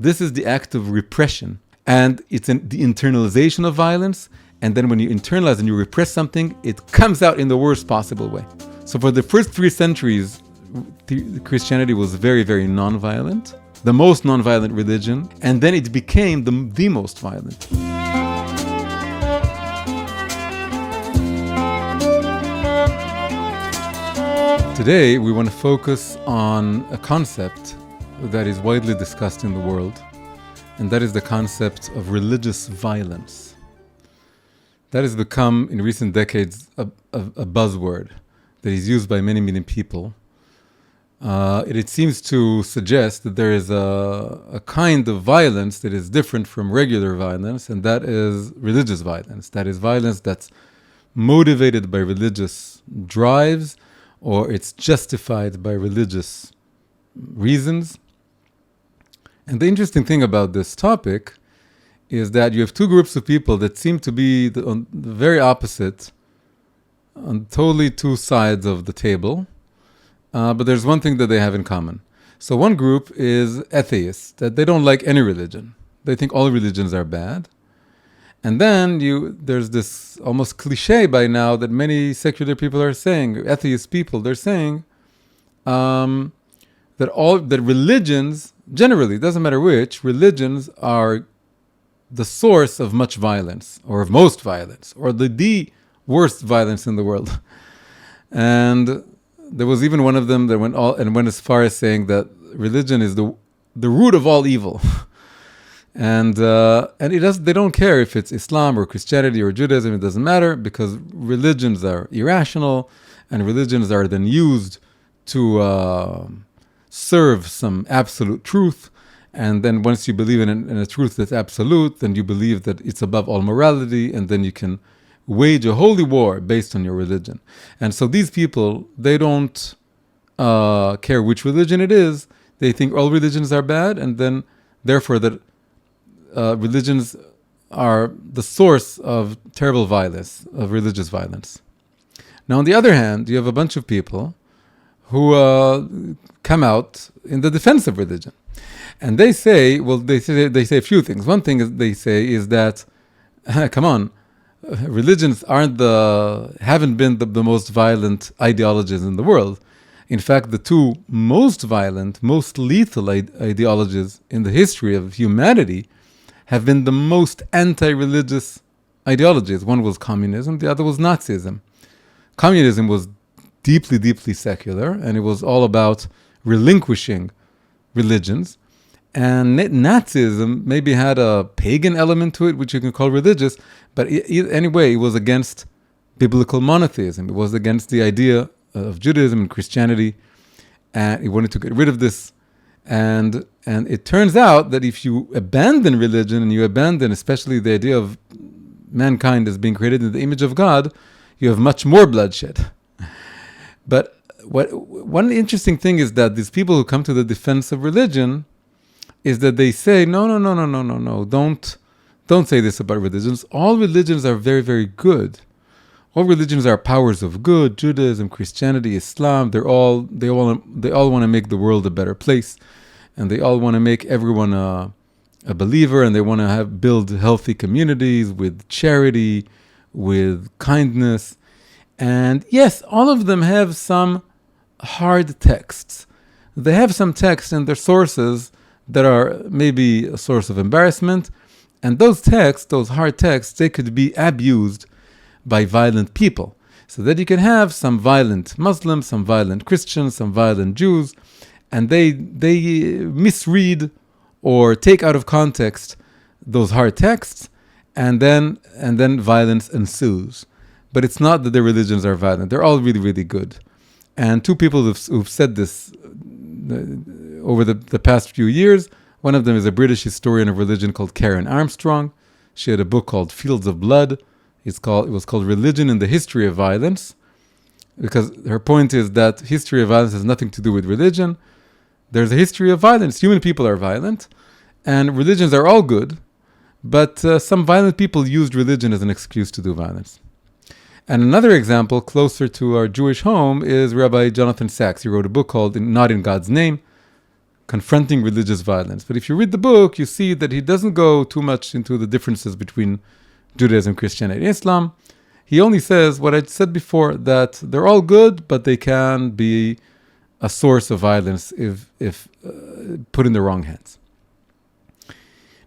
This is the act of repression. And it's the internalization of violence. And then when you internalize and you repress something, it comes out in the worst possible way. So for the first 3 centuries, Christianity was very, very non-violent, the most non-violent religion, and then it became the most violent. Today, we want to focus on a concept that is widely discussed in the world, and that is the concept of religious violence. That has become, in recent decades, a buzzword that is used by many, many people. It seems to suggest that there is a kind of violence that is different from regular violence, and that is religious violence. That is violence that's motivated by religious drives, or it's justified by religious reasons. And the interesting thing about this topic is that you have 2 groups of people that seem to be on the very opposite, on totally 2 sides of the table. But there's one thing that they have in common. So one group is atheists, that they don't like any religion. They think all religions are bad. And then there's this almost cliche by now that many secular people are saying, atheist people, they're saying that religions, generally, it doesn't matter which, religions are the source of much violence, or of most violence, or the worst violence in the world. And there was even one of them that went as far as saying that religion is the root of all evil. And they don't care if it's Islam or Christianity or Judaism, it doesn't matter, because religions are irrational, and religions are then used to serve some absolute truth. And then once you believe in a truth that's absolute, then you believe that it's above all morality, and then you can wage a holy war based on your religion. And so these people, they don't care which religion it is. They think all religions are bad, and then therefore that religions are the source of terrible violence, of religious violence. Now, on the other hand, you have a bunch of people who come out in the defense of religion. And they say a few things. One thing they say is that, come on, religions haven't been the most violent ideologies in the world. In fact, the 2 most violent, most lethal ideologies in the history of humanity have been the most anti-religious ideologies. One was communism, the other was Nazism. Communism was deeply, deeply secular, and it was all about relinquishing religions. And Nazism maybe had a pagan element to it, which you can call religious, but anyway, it was against biblical monotheism. It was against the idea of Judaism and Christianity, and it wanted to get rid of this. And it turns out that if you abandon religion, and you abandon especially the idea of mankind as being created in the image of God, you have much more bloodshed. But one interesting thing is that these people who come to the defense of religion is that they say, no, don't say this about religions. All religions are very, very good. All religions are powers of good. Judaism, Christianity, Islam, they all want to make the world a better place, and they all want to make everyone a believer, and they want to build healthy communities with charity, with kindness. And yes, all of them have some hard texts. They have some texts in their sources that are maybe a source of embarrassment. And those texts, those hard texts, they could be abused by violent people. So that you can have some violent Muslims, some violent Christians, some violent Jews, and they misread or take out of context those hard texts, and then violence ensues. But it's not that their religions are violent. They're all really, really good. And 2 people who've said this over the past few years. One of them is a British historian of religion called Karen Armstrong. She had a book called Fields of Blood. It was called Religion in the History of Violence, because her point is that history of violence has nothing to do with religion. There's a history of violence. Human people are violent, and religions are all good, but some violent people used religion as an excuse to do violence. And another example, closer to our Jewish home, is Rabbi Jonathan Sacks. He wrote a book called Not in God's Name. confronting religious violence. But if you read the book, you see that he doesn't go too much into the differences between Judaism, Christianity, and Islam. He only says what I said before, that they're all good, but they can be a source of violence if put in the wrong hands.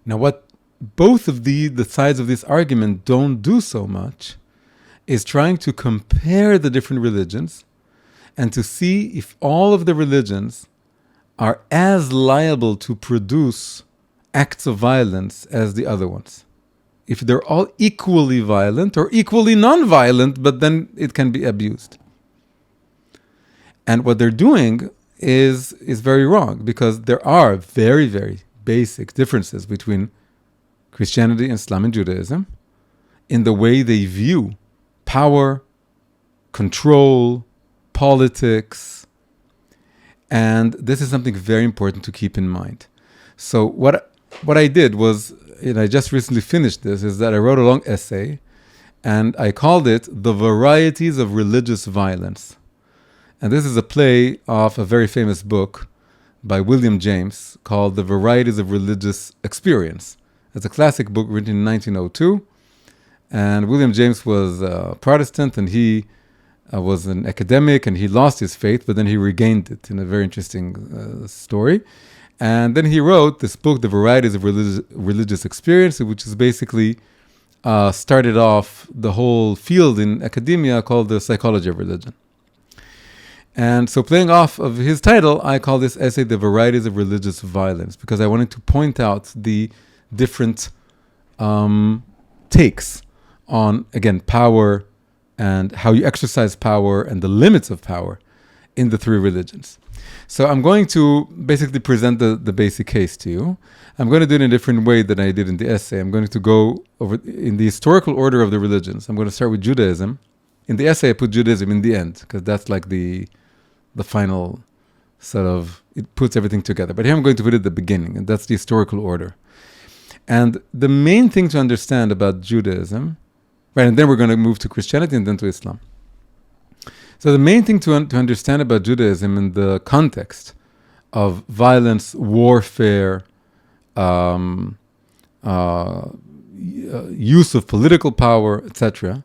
Now, what both of the sides of this argument don't do so much is trying to compare the different religions and to see if all of the religions are as liable to produce acts of violence as the other ones. If they're all equally violent or equally non-violent, but then it can be abused. And what they're doing is very wrong, because there are very, very basic differences between Christianity, Islam, and Judaism in the way they view power, control, politics. And this is something very important to keep in mind. So what I did was, and I just recently finished this, is that I wrote a long essay, and I called it The Varieties of Religious Violence. And this is a play of a very famous book by William James called The Varieties of Religious Experience. It's a classic book written in 1902. And William James was a Protestant, and he was an academic, and he lost his faith, but then he regained it in a very interesting story. And then he wrote this book, The Varieties of Religious Experience, which is basically started off the whole field in academia called the psychology of religion. And so playing off of his title, I call this essay The Varieties of Religious Violence, because I wanted to point out the different takes on, again, power and how you exercise power and the limits of power in the three religions. So I'm going to basically present the basic case to you. I'm going to do it in a different way than I did in the essay. I'm going to go over in the historical order of the religions. I'm going to start with Judaism. In the essay, I put Judaism in the end, because that's like the final sort of, it puts everything together. But here I'm going to put it at the beginning, and that's the historical order. And the main thing to understand about Judaism, right, and then we're going to move to Christianity and then to Islam. So the main thing to understand about Judaism in the context of violence, warfare, use of political power, etc.,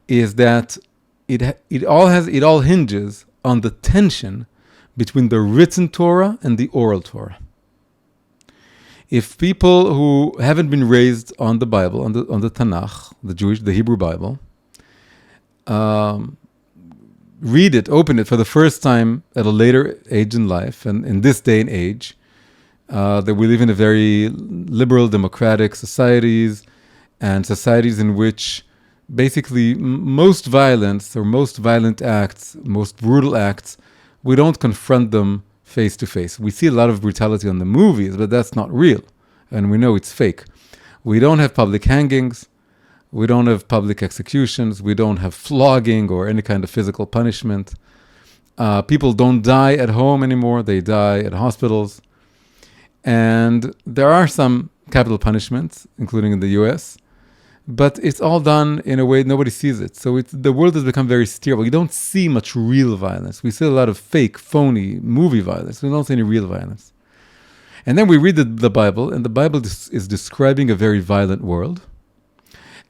is that it all hinges on the tension between the written Torah and the oral Torah. If people who haven't been raised on the Bible, on the Tanakh, the Hebrew Bible, read it, open it for the first time at a later age in life, and in this day and age, that we live in a very liberal, democratic societies, and societies in which basically most violence or most violent acts, most brutal acts, we don't confront them face to face. We see a lot of brutality on the movies, but that's not real, and we know it's fake. We don't have public hangings. We don't have public executions. We don't have flogging or any kind of physical punishment. People don't die at home anymore. They die at hospitals. And there are some capital punishments, including in the US, but it's all done in a way nobody sees it. So the world has become very sterile. We don't see much real violence. We see a lot of fake, phony movie violence. We don't see any real violence. And then we read the Bible, and the Bible is describing a very violent world.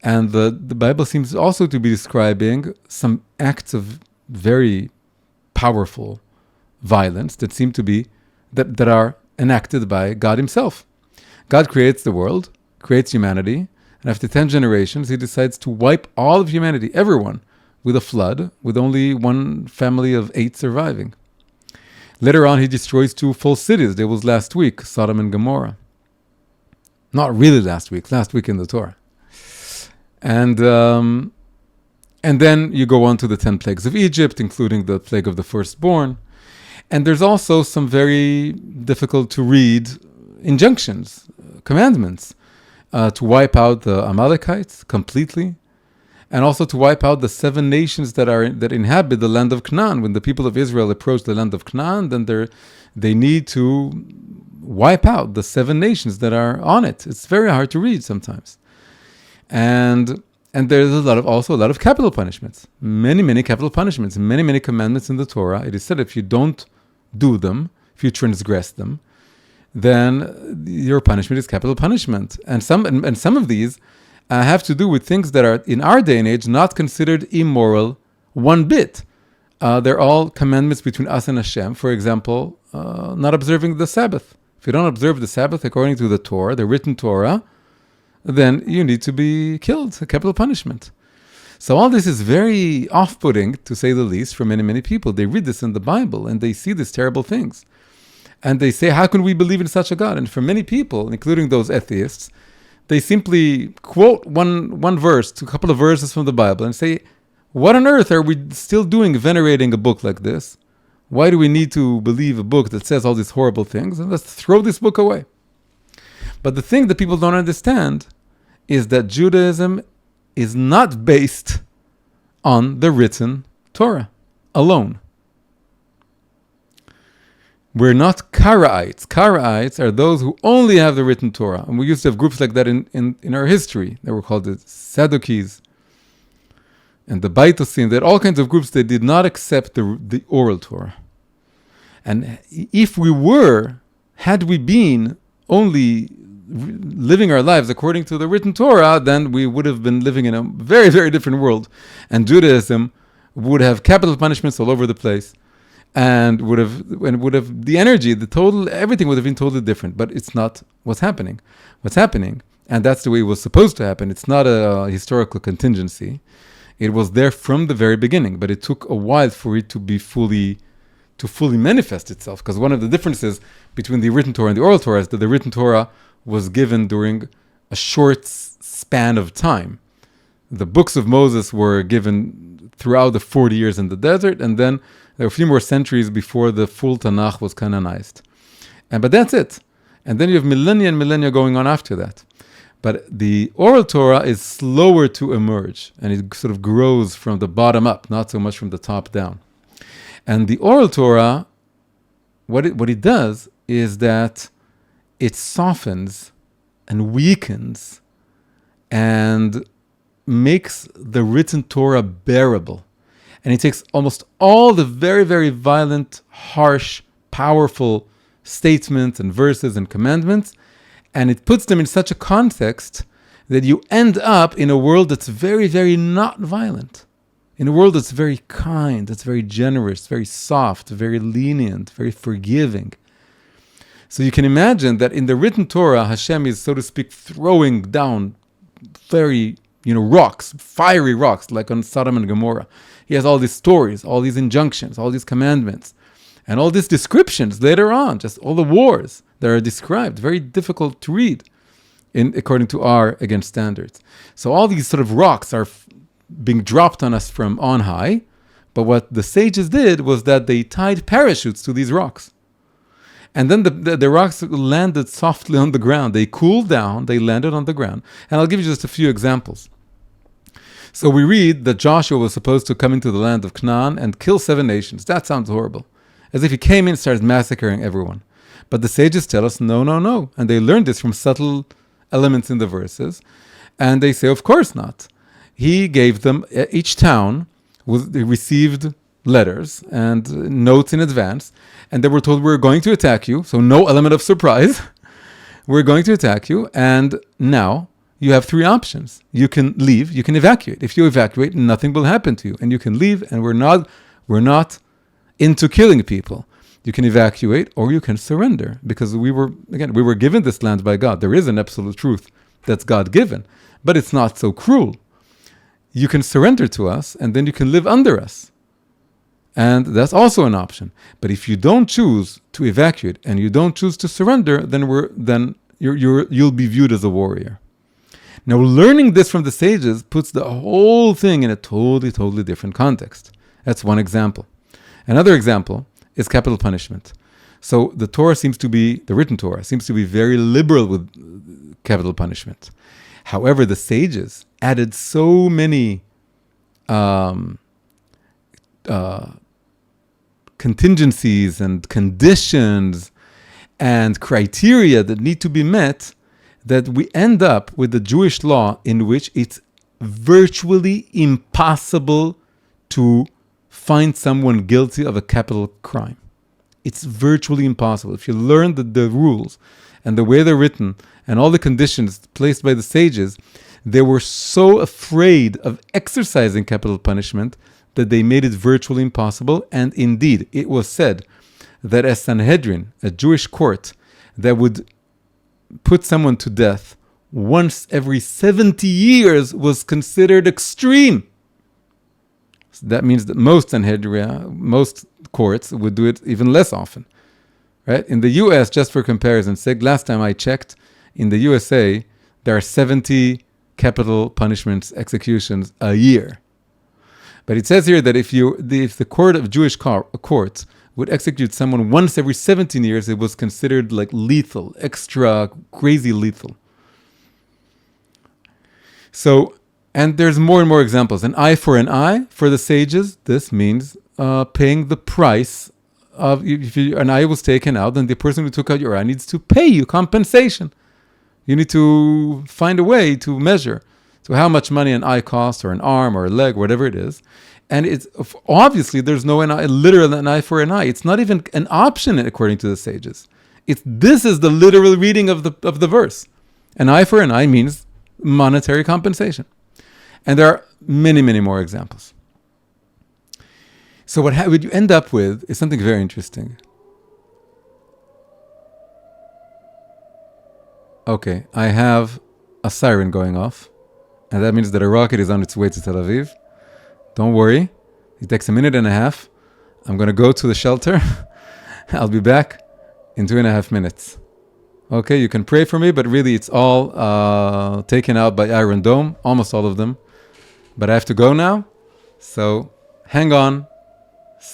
And the Bible seems also to be describing some acts of very powerful violence that seem to be, that are enacted by God himself. God creates the world, creates humanity, and after 10 generations, he decides to wipe all of humanity, everyone, with a flood, with only one family of 8 surviving. Later on, he destroys 2 full cities. There was last week, Sodom and Gomorrah. Not really last week in the Torah. And then you go on to the 10 plagues of Egypt, including the plague of the firstborn. And there's also some very difficult to read injunctions, commandments, to wipe out the Amalekites completely, and also to wipe out the 7 nations that inhabit the land of Canaan. When the people of Israel approach the land of Canaan, then they need to wipe out the 7 nations that are on it. It's very hard to read sometimes. And there's also a lot of capital punishments. Many capital punishments, many commandments in the Torah. It is said if you don't do them, if you transgress them, then your punishment is capital punishment. And some of these have to do with things that are, in our day and age, not considered immoral one bit. They're all commandments between us and Hashem. For example, not observing the Sabbath. If you don't observe the Sabbath according to the Torah, the written Torah, then you need to be killed, a capital punishment. So all this is very off-putting, to say the least, for many, many people. They read this in the Bible and they see these terrible things. And they say, how can we believe in such a God? And for many people, including those atheists, they simply quote one verse, a couple of verses from the Bible and say, what on earth are we still doing venerating a book like this? Why do we need to believe a book that says all these horrible things? And let's throw this book away. But the thing that people don't understand is that Judaism is not based on the written Torah alone. We're not Karaites. Karaites are those who only have the written Torah. And we used to have groups like that in our history. They were called the Sadducees and the Baitosim. They had all kinds of groups that did not accept the oral Torah. And if had we been only living our lives according to the written Torah, then we would have been living in a very, very different world. And Judaism would have capital punishments all over the place. And would have the energy, everything would have been totally different. But it's not what's happening. What's happening, and that's the way it was supposed to happen. It's not a historical contingency. It was there from the very beginning, but it took a while for it to fully manifest itself. Because one of the differences between the written Torah and the oral Torah is that the written Torah was given during a short span of time. The books of Moses were given throughout the 40 years in the desert, and then there were a few more centuries before the full Tanakh was canonized. But that's it. And then you have millennia and millennia going on after that. But the oral Torah is slower to emerge, and it sort of grows from the bottom up, not so much from the top down. And the oral Torah, what it does is that it softens and weakens and makes the written Torah bearable. And it takes almost all the very, very violent, harsh, powerful statements and verses and commandments, and it puts them in such a context that you end up in a world that's very, very not violent. In a world that's very kind, that's very generous, very soft, very lenient, very forgiving. So you can imagine that in the written Torah, Hashem is, so to speak, throwing down very, rocks, fiery rocks, like on Sodom and Gomorrah. He has all these stories, all these injunctions, all these commandments, and all these descriptions later on, just all the wars that are described, very difficult to read according to our, again, standards. So all these sort of rocks are being dropped on us from on high, but what the sages did was that they tied parachutes to these rocks. And then the rocks landed softly on the ground. They cooled down, they landed on the ground. And I'll give you just a few examples. So we read that Joshua was supposed to come into the land of Canaan and kill 7 nations. That sounds horrible. As if he came in and started massacring everyone. But the sages tell us, no, no, no. And they learned this from subtle elements in the verses. And they say, of course not. He gave them, each town they received letters and notes in advance. And they were told, we're going to attack you. So no element of surprise. We're going to attack you. And now you have 3 options. You can leave, you can evacuate. If you evacuate, nothing will happen to you. And you can leave, and we're not into killing people. You can evacuate, or you can surrender. Because we were given this land by God. There is an absolute truth that's God-given. But it's not so cruel. You can surrender to us, and then you can live under us. And that's also an option. But if you don't choose to evacuate, and you don't choose to surrender, then you'll be viewed as a warrior. Now, learning this from the sages puts the whole thing in a totally, totally different context. That's one example. Another example is capital punishment. So the written Torah seems to be very liberal with capital punishment. However, the sages added so many contingencies and conditions and criteria that need to be met, that we end up with the Jewish law in which it's virtually impossible to find someone guilty of a capital crime. It's virtually impossible. If you learn the rules and the way they're written and all the conditions placed by the sages, they were so afraid of exercising capital punishment that they made it virtually impossible. And indeed, it was said that a Sanhedrin, a Jewish court, that would put someone to death once every 70 years was considered extreme. So that means that most Sanhedrin, most courts would do it even less often. Right? In the US, just for comparison's sake, last time I checked, in the USA, there are 70 capital punishments, executions a year. But it says here that if the court of Jewish courts would execute someone once every 17 years, it was considered like lethal, extra crazy lethal. So, and there's more and more examples. An eye for an eye for the sages, this means paying the price of, if an eye was taken out, then the person who took out your eye needs to pay you compensation. You need to find a way to measure to how much money an eye costs, or an arm, or a leg, whatever it is. And it's obviously there's no literal an eye for an eye. It's not even an option according to the sages. This is the literal reading of the verse. An eye for an eye means monetary compensation. And there are many, many more examples. So what you end up with is something very interesting. Okay, I have a siren going off, and that means that a rocket is on its way to Tel Aviv. Don't worry, it takes a minute and a half. I'm going to go to the shelter. I'll be back in 2.5 minutes. Okay, you can pray for me, but really it's all taken out by Iron Dome, almost all of them. But I have to go now, so hang on.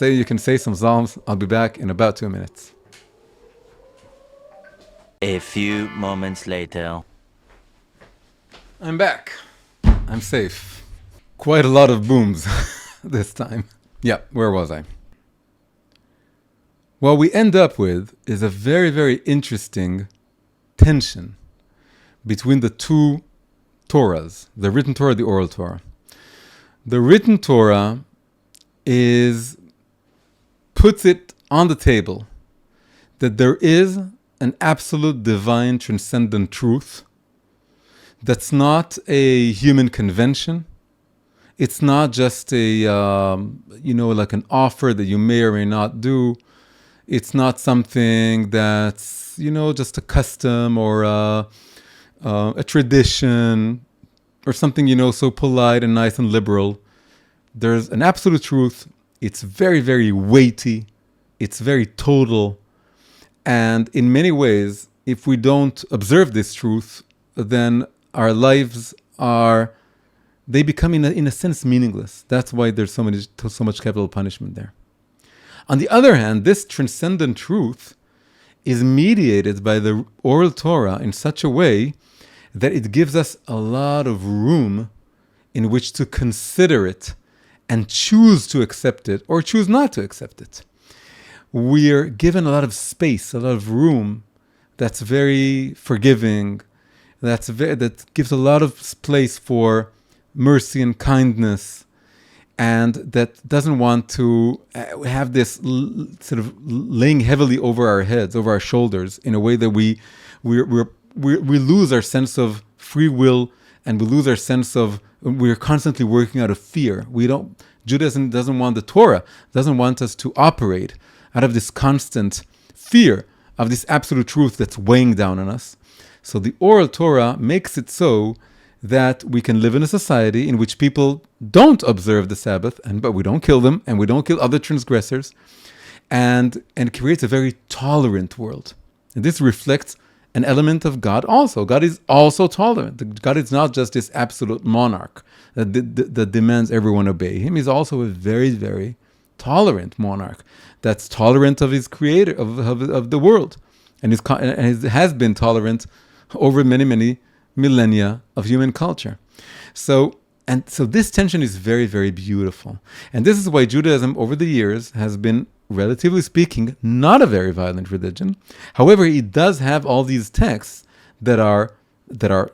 You can say some psalms. I'll be back in about 2 minutes. A few moments later. I'm back. I'm safe. Quite a lot of booms this time. Yeah, where was I? What we end up with is a very, very interesting tension between the two Torahs, the written Torah, the oral Torah. The written Torah puts it on the table that there is an absolute divine transcendent truth that's not a human convention. It's not just like an offer that you may or may not do. It's not something that's, just a custom or a tradition or something, so polite and nice and liberal. There's an absolute truth. It's very, very weighty. It's very total. And in many ways, if we don't observe this truth, then our lives they become in a sense meaningless. That's why there's so much capital punishment there. On the other hand, this transcendent truth is mediated by the oral Torah in such a way that it gives us a lot of room in which to consider it and choose to accept it or choose not to accept it. We're given a lot of space, a lot of room that's very forgiving, that gives a lot of place for mercy and kindness, and that doesn't want to have this sort of laying heavily over our heads, over our shoulders, in a way that we lose our sense of free will, and we lose our sense of we're constantly working out of fear. Judaism doesn't want, the Torah doesn't want us to operate out of this constant fear of this absolute truth that's weighing down on us. So the oral Torah makes it so that we can live in a society in which people don't observe the Sabbath, but we don't kill them, and we don't kill other transgressors, and creates a very tolerant world. And this reflects an element of God also. God is also tolerant. God is not just this absolute monarch that demands everyone obey him. He's also a very, very tolerant monarch that's tolerant of his creator, of the world, and has been tolerant over many, many millennia of human culture. So this tension is very, very beautiful. And this is why Judaism over the years has been, relatively speaking, not a very violent religion. However, it does have all these texts that are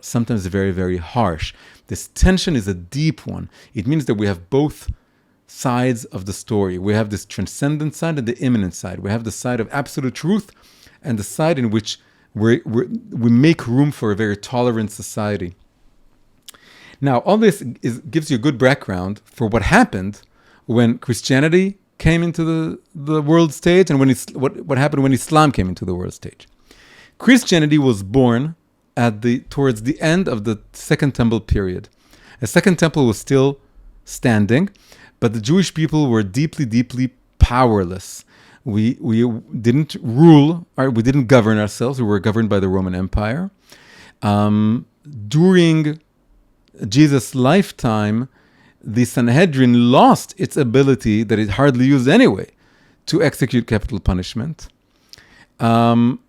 sometimes very, very harsh. This tension is a deep one. It means that we have both sides of the story. We have this transcendent side and the immanent side. We have the side of absolute truth and the side in which we make room for a very tolerant society. Now, all this gives you a good background for what happened when Christianity came into the world stage and what happened when Islam came into the world stage. Christianity was born towards the end of the Second Temple period. The Second Temple was still standing, but the Jewish people were deeply, deeply powerless. We didn't rule, or we didn't govern ourselves. We were governed by the Roman Empire. During Jesus' lifetime, the Sanhedrin lost its ability, that it hardly used anyway, to execute capital punishment.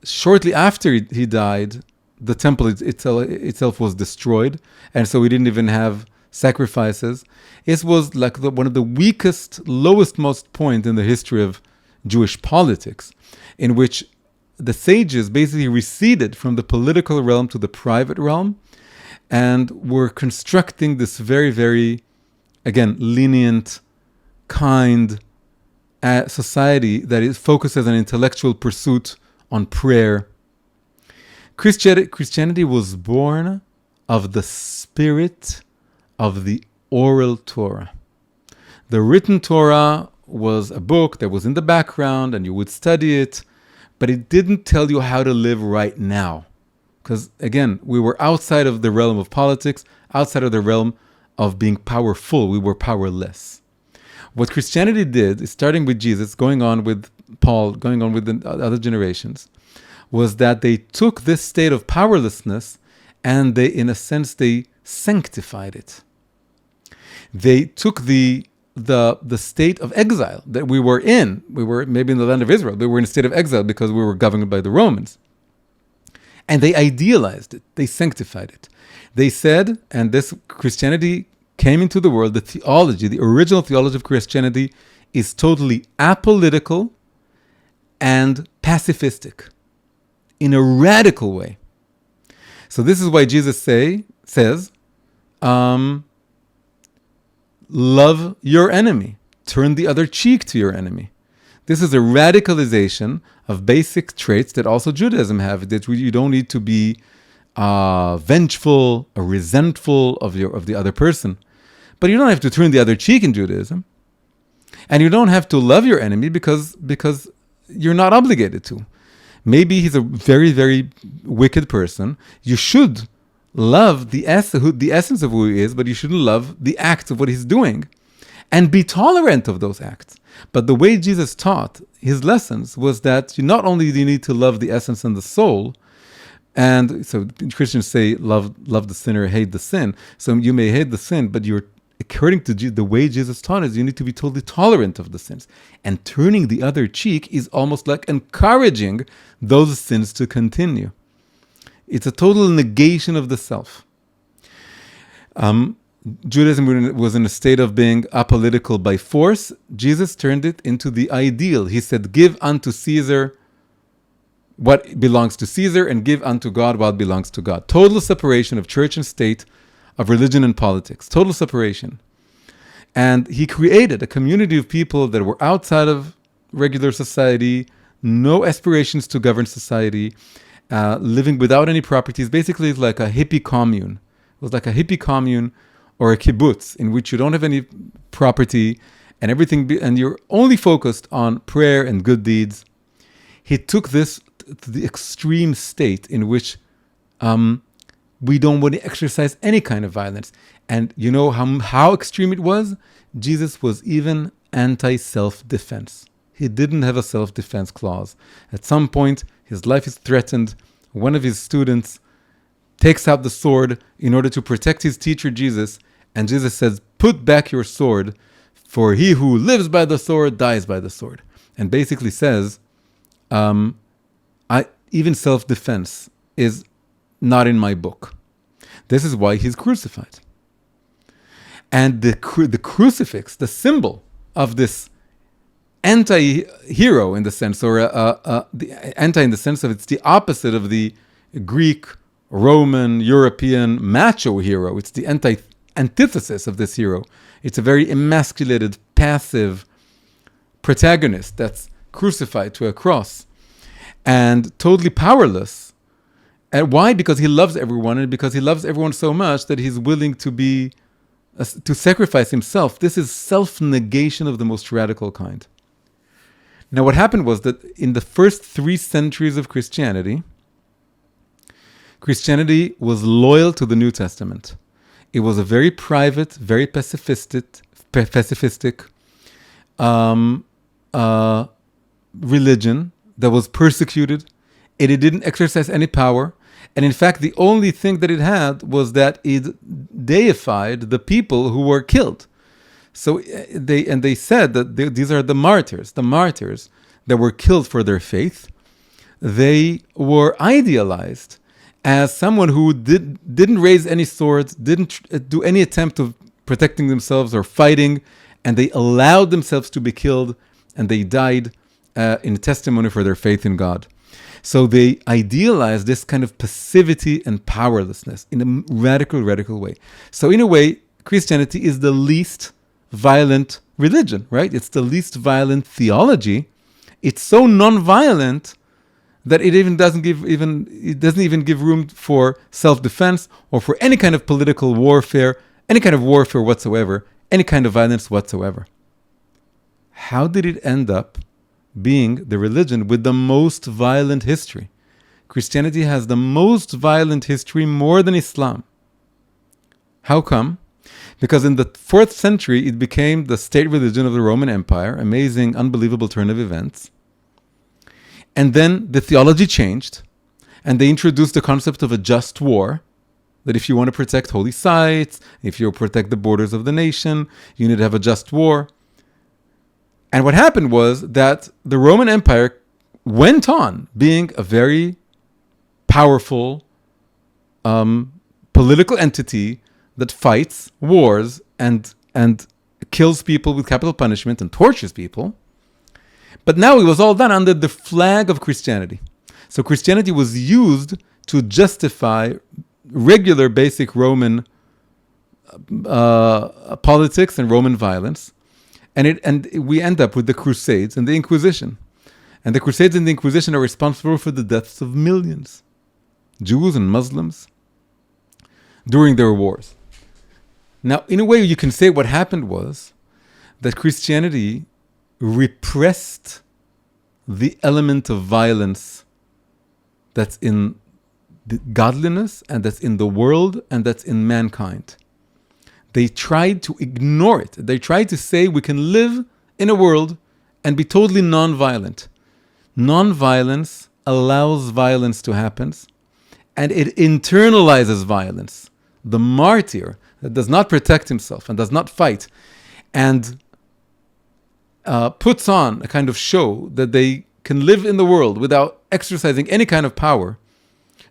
Shortly after he died, the temple itself was destroyed, and so we didn't even have sacrifices. It was like one of the weakest, lowest most point in the history of Jewish politics, in which the sages basically receded from the political realm to the private realm, and were constructing this very, very, again, lenient, kind society that focuses on intellectual pursuit, on prayer. Christianity was born of the spirit of the oral Torah. The written Torah was a book that was in the background and you would study it, but it didn't tell you how to live right now. Because again, we were outside of the realm of politics, outside of the realm of being powerful. We were powerless. What Christianity did, starting with Jesus, going on with Paul, going on with the other generations, was that they took this state of powerlessness and they, in a sense, they sanctified it. They took the state of exile that we were in. We were maybe in the land of Israel. We were in a state of exile because we were governed by the Romans. And they idealized it. They sanctified it. They said, and this Christianity came into the world, the theology, the original theology of Christianity is totally apolitical and pacifistic in a radical way. So this is why Jesus says, love your enemy. Turn the other cheek to your enemy. This is a radicalization of basic traits that also Judaism have, that you don't need to be vengeful or resentful of the other person. But you don't have to turn the other cheek in Judaism. And you don't have to love your enemy because you're not obligated to. Maybe he's a very, very wicked person. You should love the essence of who he is, but you shouldn't love the acts of what he's doing. And be tolerant of those acts. But the way Jesus taught his lessons was that not only do you need to love the essence and the soul, and so Christians say love the sinner, hate the sin. So you may hate the sin, but according to the way Jesus taught is you need to be totally tolerant of the sins. And turning the other cheek is almost like encouraging those sins to continue. It's a total negation of the self. Judaism was in a state of being apolitical by force. Jesus turned it into the ideal. He said, give unto Caesar what belongs to Caesar and give unto God what belongs to God. Total separation of church and state, of religion and politics. Total separation. And he created a community of people that were outside of regular society, no aspirations to govern society, living without any properties. Basically, it's like a hippie commune. It was like a hippie commune or a kibbutz in which you don't have any property and everything, and you're only focused on prayer and good deeds. He took this to the extreme state in which we don't want to exercise any kind of violence. And you know how extreme it was? Jesus was even anti-self-defense. He didn't have a self-defense clause. At some point, his life is threatened. One of his students takes out the sword in order to protect his teacher, Jesus. And Jesus says, put back your sword, for he who lives by the sword dies by the sword. And basically says, even self-defense is not in my book. This is why he's crucified. And the crucifix, the symbol of this anti-hero in the sense, or the anti in the sense of it's the opposite of the Greek, Roman, European macho hero. It's the antithesis of this hero. It's a very emasculated, passive protagonist that's crucified to a cross and totally powerless. And why? Because he loves everyone, and because he loves everyone so much that he's willing to sacrifice himself. This is self-negation of the most radical kind. Now, what happened was that in the first 3 centuries of Christianity was loyal to the New Testament. It was a very private, very pacifistic religion that was persecuted. It didn't exercise any power. And in fact, the only thing that it had was that it deified the people who were killed. So they said that these are the martyrs that were killed for their faith. They were idealized as someone who didn't raise any swords, didn't do any attempt of protecting themselves or fighting, and they allowed themselves to be killed, and they died in testimony for their faith in God. So they idealized this kind of passivity and powerlessness in a radical way. So in a way, Christianity is the least violent religion, right? It's the least violent theology. It's so non-violent that it doesn't even give room for self-defense or for any kind of political warfare, any kind of warfare whatsoever, any kind of violence whatsoever. How did it end up being the religion with the most violent history? Christianity has the most violent history, more than Islam. How come? Because in the 4th century, it became the state religion of the Roman Empire. Amazing, unbelievable turn of events. And then the theology changed, and they introduced the concept of a just war, that if you want to protect holy sites, if you protect the borders of the nation, you need to have a just war. And what happened was that the Roman Empire went on being a very powerful political entity that fights wars and kills people with capital punishment and tortures people. But now it was all done under the flag of Christianity. So Christianity was used to justify regular basic Roman politics and Roman violence. And we end up with the Crusades and the Inquisition. And the Crusades and the Inquisition are responsible for the deaths of millions, Jews and Muslims, during their wars. Now, in a way, you can say what happened was that Christianity repressed the element of violence that's in the godliness and that's in the world and that's in mankind. They tried to ignore it. They tried to say we can live in a world and be totally non-violent. Non-violence allows violence to happen, and it internalizes violence. The martyr that does not protect himself and does not fight and puts on a kind of show that they can live in the world without exercising any kind of power,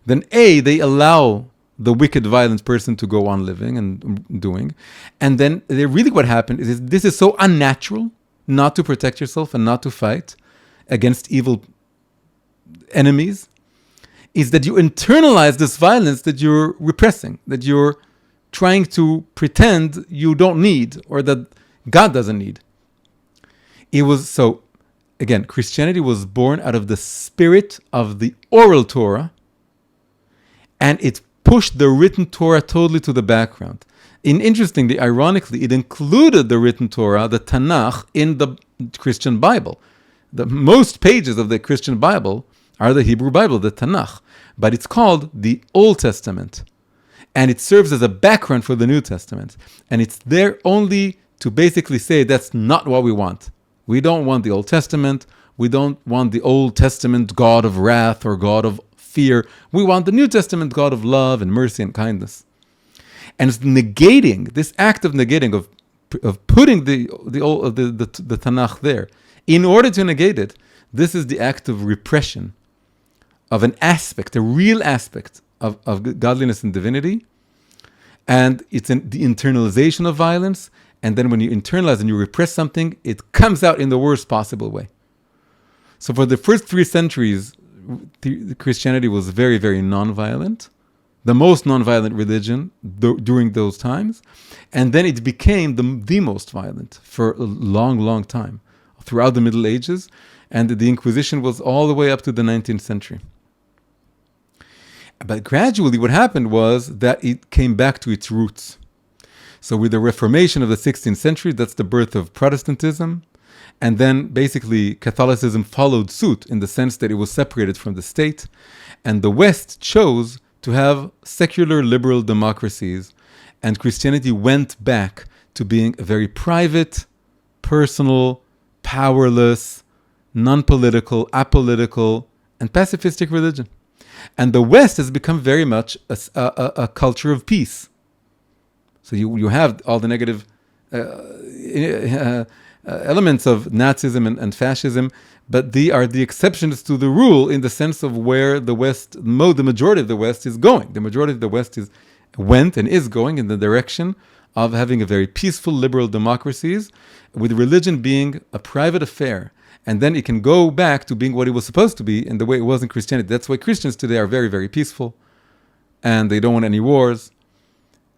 then they allow the wicked, violent person to go on living and doing. And then really what happened is this is so unnatural not to protect yourself and not to fight against evil enemies, is that you internalize this violence that you're repressing, that you're trying to pretend you don't need or that God doesn't need. It was so, again, Christianity was born out of the spirit of the oral Torah, and it pushed the written Torah totally to the background. Interestingly, ironically, it included the written Torah, the Tanakh, in the Christian Bible. The most pages of the Christian Bible are the Hebrew Bible, the Tanakh, but it's called the Old Testament. And it serves as a background for the New Testament. And it's there only to basically say that's not what we want. We don't want the Old Testament. We don't want the Old Testament God of wrath or God of fear. We want the New Testament God of love and mercy and kindness. And it's negating, this act of negating, of putting the Tanakh there, in order to negate it, this is the act of repression of an aspect, a real aspect of godliness and divinity. And it's the internalization of violence. And then when you internalize and you repress something, it comes out in the worst possible way. So for the first 3 centuries, Christianity was very, very non-violent. the most non-violent religion during those times. And then it became the most violent for a long, long time, throughout the Middle Ages. And the Inquisition was all the way up to the 19th century. But gradually what happened was that it came back to its roots. So with the Reformation of the 16th century, that's the birth of Protestantism. And then basically Catholicism followed suit in the sense that it was separated from the state. And the West chose to have secular liberal democracies. And Christianity went back to being a very private, personal, powerless, non-political, apolitical, and pacifistic religion. And the West has become very much a culture of peace. So you have all the negative elements of Nazism and fascism, but they are the exceptions to the rule in the sense of where the West, the majority of the West is going. The majority of the West went and is going in the direction of having a very peaceful liberal democracies, with religion being a private affair. And then it can go back to being what it was supposed to be in the way it was in Christianity. That's why Christians today are very, very peaceful, and they don't want any wars.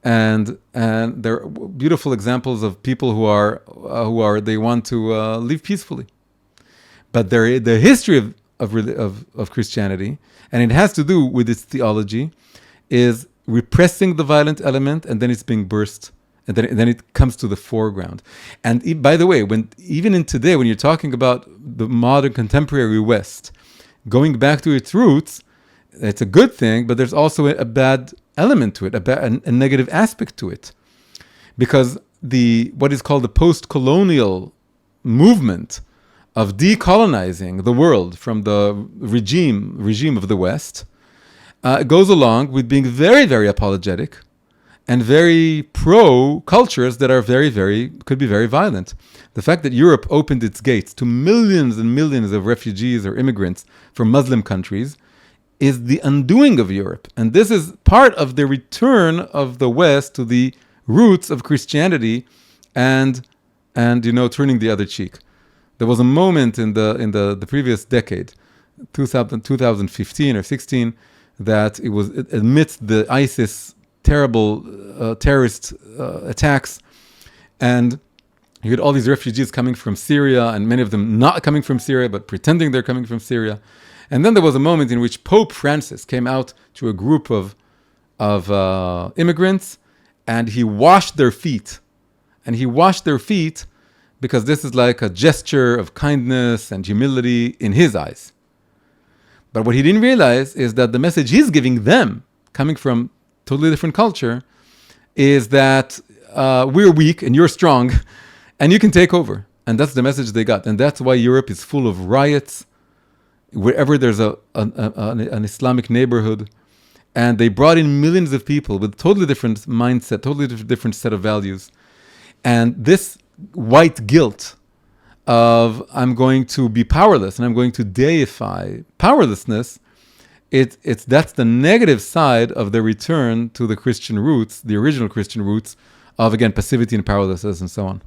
And there are beautiful examples of people who are they want to live peacefully. But the history of Christianity, and it has to do with its theology, is repressing the violent element, and then it's being burst. And then it comes to the foreground. And by the way, even in today, when you're talking about the modern contemporary West, going back to its roots, it's a good thing, but there's also a bad element to it, a negative aspect to it. Because what is called the post-colonial movement of decolonizing the world from the regime of the West goes along with being very, very apologetic and very pro cultures that are could be very violent. The fact that Europe opened its gates to millions and millions of refugees or immigrants from Muslim countries is the undoing of Europe. And this is part of the return of the West to the roots of Christianity and turning the other cheek. There was a moment in the previous decade, 2015 or 16, that it was amidst the ISIS terrible terrorist attacks, and you had all these refugees coming from Syria, and many of them not coming from Syria, but pretending they're coming from Syria. And then there was a moment in which Pope Francis came out to a group of immigrants, and he washed their feet. And he washed their feet because this is like a gesture of kindness and humility in his eyes. But what he didn't realize is that the message he's giving them, coming from totally different culture, is that we're weak and you're strong and you can take over. And that's the message they got. And that's why Europe is full of riots wherever there's an Islamic neighborhood. And they brought in millions of people with totally different mindset, totally different set of values. And this white guilt of I'm going to be powerless and I'm going to deify powerlessness, that's the negative side of the return to the Christian roots, the original Christian roots of, again, passivity and powerlessness and so on.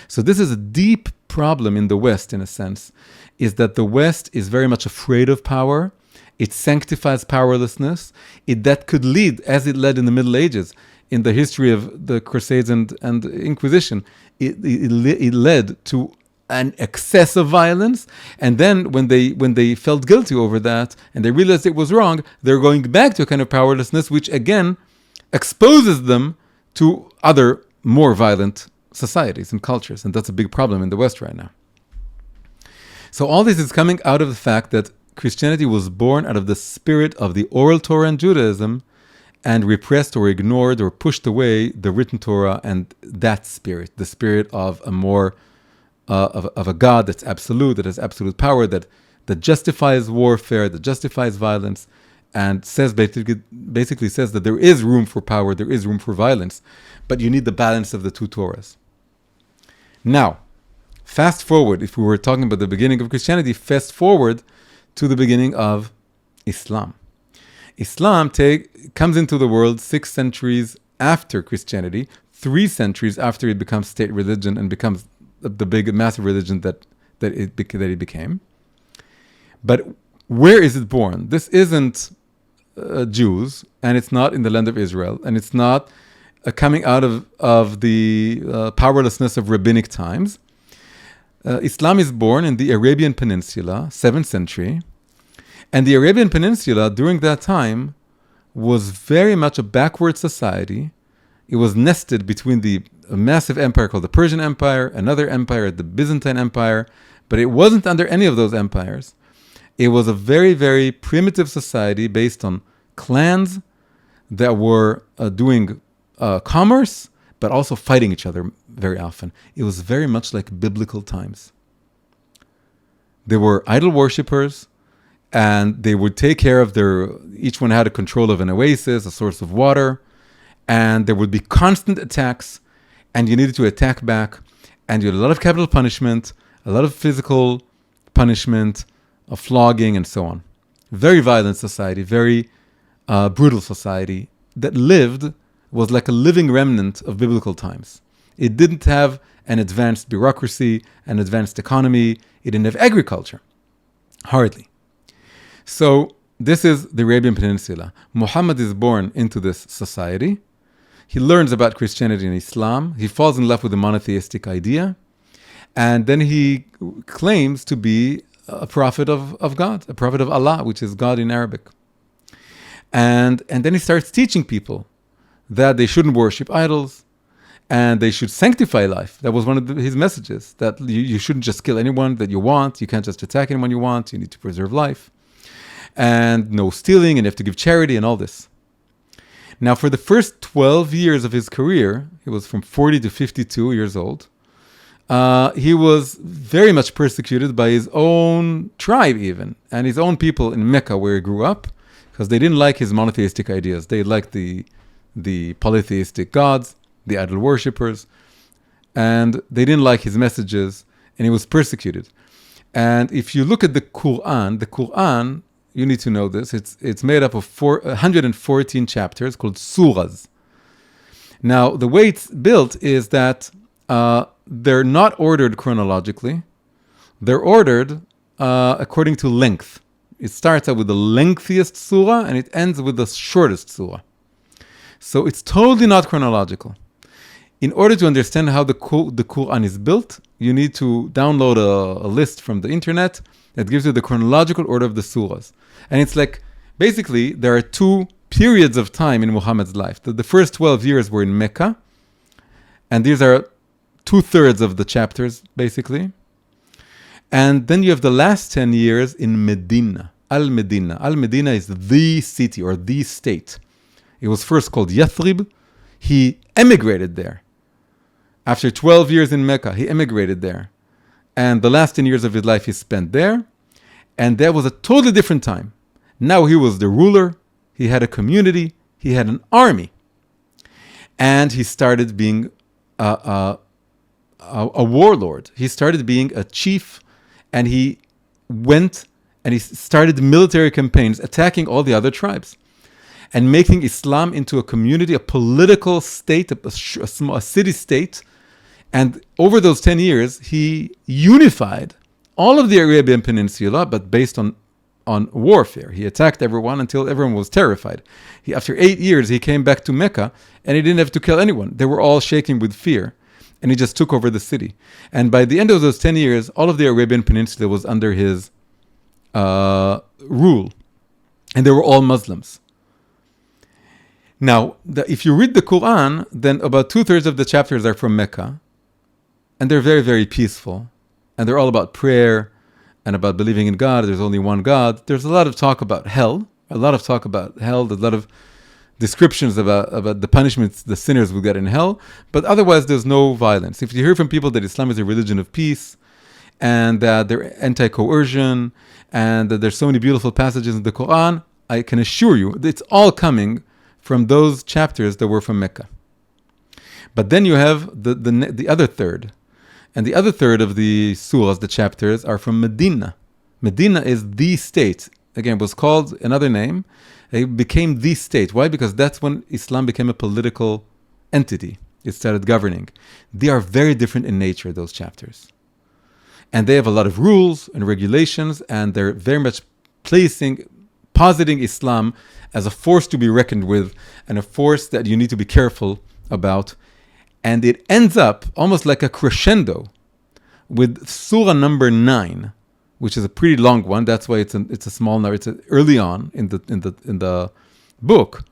So this is a deep problem in the West, in a sense, is that the West is very much afraid of power. It sanctifies powerlessness. That could lead, as it led in the Middle Ages, in the history of the Crusades and the Inquisition, it led to an excess of violence. And then when they felt guilty over that and they realized it was wrong, they're going back to a kind of powerlessness, which again exposes them to other more violent societies and cultures. And that's a big problem in the West right now. So all this is coming out of the fact that Christianity was born out of the spirit of the oral Torah and Judaism, and repressed or ignored or pushed away the written Torah and that spirit, the spirit of a more of a God that's absolute, that has absolute power, that justifies warfare, that justifies violence, and says basically says that there is room for power, there is room for violence, but you need the balance of the two Torahs. Now, fast forward, if we were talking about the beginning of Christianity, fast forward to the beginning of Islam. Islam comes into the world 6 centuries after Christianity, 3 centuries after it becomes state religion and becomes the big, massive religion that it became. But where is it born? This isn't Jews, and it's not in the land of Israel, and it's not coming out of the powerlessness of rabbinic times. Islam is born in the Arabian Peninsula, 7th century, and the Arabian Peninsula during that time was very much a backward society. It was nested between a massive empire called the Persian Empire, another empire, the Byzantine Empire, but it wasn't under any of those empires. It was a very, very primitive society based on clans that were doing commerce, but also fighting each other very often. It was very much like biblical times. There were idol worshippers, and they would take care of each one had a control of an oasis, a source of water, and there would be constant attacks, and you needed to attack back, and you had a lot of capital punishment, a lot of physical punishment, a flogging, and so on. Very violent society, very brutal society that was like a living remnant of biblical times. It didn't have an advanced bureaucracy, an advanced economy. It didn't have agriculture. Hardly. So this is the Arabian Peninsula. Muhammad is born into this society. He learns about Christianity and Islam. He falls in love with the monotheistic idea. And then he claims to be a prophet of God, a prophet of Allah, which is God in Arabic. And then he starts teaching people that they shouldn't worship idols and they should sanctify life. That was one of his messages, that you shouldn't just kill anyone that you want. You can't just attack anyone you want. You need to preserve life. And no stealing, and you have to give charity and all this. Now, for the first 12 years of his career, he was from 40 to 52 years old, he was very much persecuted by his own tribe even, and his own people in Mecca where he grew up, because they didn't like his monotheistic ideas. They liked the polytheistic gods, the idol worshippers, and they didn't like his messages, and he was persecuted. And if you look at the Quran, you need to know this. It's made up of 114 chapters called surahs. Now, the way it's built is that they're not ordered chronologically. They're ordered according to length. It starts out with the lengthiest surah and it ends with the shortest surah. So it's totally not chronological. In order to understand how the Quran is built, you need to download a list from the internet that gives you the chronological order of the surahs. And it's like, basically, there are two periods of time in Muhammad's life. The first 12 years were in Mecca, and these are 2/3 of the chapters, basically. And then you have the last 10 years in Medina, Al-Medina. Al-Medina is the city or the state. It was first called Yathrib. He emigrated there. After 12 years in Mecca, he emigrated there. And the last 10 years of his life he spent there. And that was a totally different time. Now he was the ruler. He had a community. He had an army. And he started being a warlord. He started being a chief. And he went and he started military campaigns attacking all the other tribes and making Islam into a community, a political state, a city-state. And over those 10 years, he unified all of the Arabian Peninsula, but based on warfare. He attacked everyone until everyone was terrified. After 8 years, he came back to Mecca, and he didn't have to kill anyone. They were all shaking with fear, and he just took over the city. And by the end of those 10 years, all of the Arabian Peninsula was under his rule, and they were all Muslims. Now, if you read the Quran, then about 2/3 of the chapters are from Mecca, and they're very, very peaceful. And they're all about prayer and about believing in God. There's only one God. There's a lot of talk about hell. There's a lot of descriptions about the punishments the sinners will get in hell. But otherwise, there's no violence. If you hear from people that Islam is a religion of peace and that they're anti-coercion and that there's so many beautiful passages in the Quran, I can assure you that it's all coming from those chapters that were from Mecca. But then you have the other third. And the other third of the surahs, the chapters, are from Medina. Medina is the state. Again, it was called another name. It became the state. Why? Because that's when Islam became a political entity. It started governing. They are very different in nature, those chapters. And they have a lot of rules and regulations, and they're very much placing positing Islam as a force to be reckoned with and a force that you need to be careful about. And it ends up almost like a crescendo with Surah number 9, which is a pretty long one. That's why it's a small number. It's early on in the book.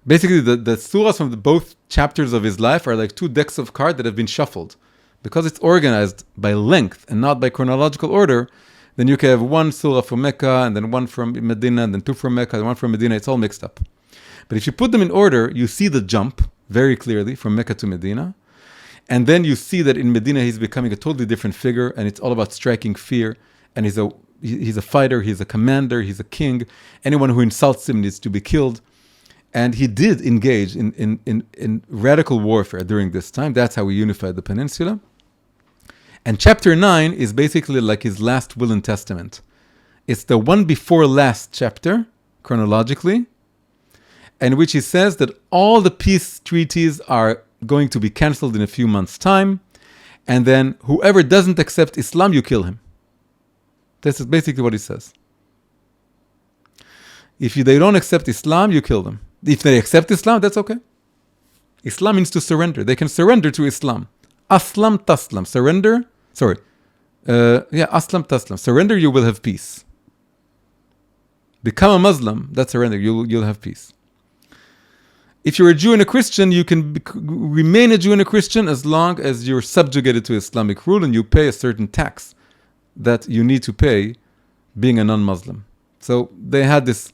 Basically, the surahs from both chapters of his life are like two decks of cards that have been shuffled. Because it's organized by length and not by chronological order, then you can have one surah from Mecca, and then one from Medina, and then two from Mecca, and one from Medina. It's all mixed up. But if you put them in order, you see the jump very clearly from Mecca to Medina. And then you see that in Medina, he's becoming a totally different figure, and it's all about striking fear. And he's a fighter, he's a commander, he's a king. Anyone who insults him needs to be killed. And he did engage in radical warfare during this time. That's how he unified the peninsula. And chapter 9 is basically like his last will and testament. It's the one before last chapter, chronologically, in which he says that all the peace treaties are going to be cancelled in a few months' time, and then whoever doesn't accept Islam, you kill him. This is basically what he says. If they don't accept Islam, you kill them. If they accept Islam, that's okay. Islam means to surrender. They can surrender to Islam. Aslam taslam. Surrender. Aslam taslam. Surrender, you will have peace. Become a Muslim, that's surrender. You'll have peace. If you're a Jew and a Christian, you can remain a Jew and a Christian as long as you're subjugated to Islamic rule and you pay a certain tax that you need to pay being a non-Muslim. So they had this,